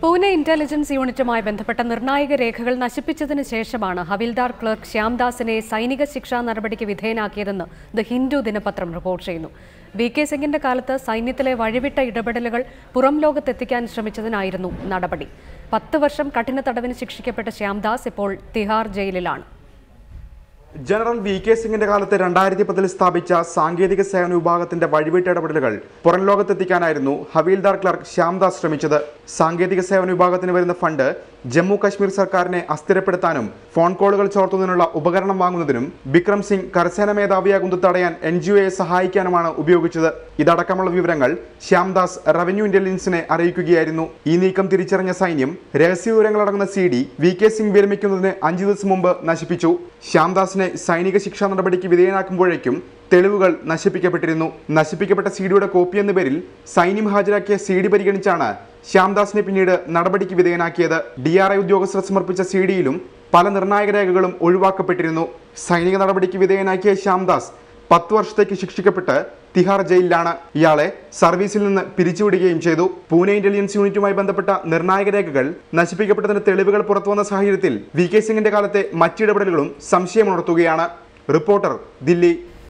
Pune intelligence യൂണിറ്റുമായി ബന്ധപ്പെട്ട നിർണായക രേഖകൾ നശിപ്പിച്ചതിന് ശേഷമാണ് ഹവിൽദാർ ക്ലർക്ക് ശ്യാംദാസിനെ സൈനിക ശിക്ഷാ നടപടിക്ക് വിധേയനാക്കിയതെന്ന് ദ ഹിന്ദു ദിനപത്രം റിപ്പോർട്ട് ചെയ്യുന്നു. വി.കെ. സിംഗിന്റെ കാലത്ത് സൈന്യത്തിലെ വഴിവിട്ട ഇടപെടലുകൾ പുറം ലോകത്തെത്തിക്കാൻ ശ്രമിച്ചതിനായിരുന്നു നടപടി. 10 വർഷം കഠിന തടവിന് ശിക്ഷിക്കപ്പെട്ട ശ്യാംദാസ് ഇപ്പോൾ തിഹാർ ജയിലിലാണ്. General VK. സിംഗിന്റെ കാലത്ത് 2010 സ്ഥാപിച്ച സാങ്കേതിക സേവന വിഭാഗത്തിന്റെ വഴിവിട്ട ഇടപെടലുകൾ പുറം ലോകത്തെത്തിക്കാനായിരുന്നു ഹവീൽദാർ ക്ലർക്ക് ശ്യാംദാസ് ശ്രമിച്ചത്. സാങ്കേതിക സേവന വിഭാഗത്തിന് വരുന്ന ഫണ്ട് ജമ്മു കശ്മീർ സർക്കാരിനെ അസ്ഥിരപ്പെടുത്താനും ഫോൺ കോളുകൾ ചോർത്തുന്നതിനുള്ള ഉപകരണം വാങ്ങുന്നതിനും ബിക്രം സിംഗ് കരസേന മേധാവിയാകുന്നത് തടയാൻ NGOയെ സഹായിക്കാനുമാണ് ഉപയോഗിച്ചത്. ഇതടക്കമുള്ള വിവരങ്ങൾ ശ്യാംദാസ് റവന്യൂ ഇന്റലിജൻസിനെ അറിയിക്കുകയായിരുന്നു. ഈ നീക്കം തിരിച്ചറിഞ്ഞ സൈന്യം രഹസ്യ വിവരങ്ങളടങ്ങുന്ന CD വി.കെ. സിംഗ് വിരമിക്കുന്നതിന് 5 ദിവസം മുമ്പ് നശിപ്പിച്ചു. ശ്യാംദാസിനെ സൈനിക ശിക്ഷാ നടപടിക്ക് വിധേയനാക്കുമ്പോഴേക്കും തെളിവുകൾ നശിപ്പിക്കപ്പെട്ടിരുന്നു. നശിപ്പിക്കപ്പെട്ട CDയുടെ കോപ്പി എന്ന പേരിൽ സൈന്യം ഹാജരാക്കിയ CD പരിഗണിച്ചാണ് ശ്യാംദാസിനെ പിന്നീട് നടപടിക്ക് വിധേയനാക്കിയത്. DRI ഉദ്യോഗസ്ഥർ സമർപ്പിച്ച CDയിലും പല നിർണായക രേഖകളും ഒഴിവാക്കപ്പെട്ടിരുന്നു. സൈനിക നടപടിക്ക് വിധേയനാക്കിയ ശ്യാംദാസ് 10 വർഷത്തേക്ക് ശിക്ഷിക്കപ്പെട്ട് തിഹാർ ജയിലിലാണ്. ഇയാളെ സർവീസിൽ നിന്ന് പിരിച്ചുവിടുകയും ചെയ്തു. പൂനെ ഇന്റലിജൻസ് യൂണിറ്റുമായി ബന്ധപ്പെട്ട നിർണായക രേഖകൾ നശിപ്പിക്കപ്പെട്ടതിന് തെളിവുകൾ പുറത്തുവന്ന സാഹചര്യത്തിൽ വി.കെ. സിംഗിന്റെ കാലത്തെ മറ്റിടപെടലുകളും സംശയമുണർത്തുകയാണ്. റിപ്പോർട്ടർ, ദില്ലി.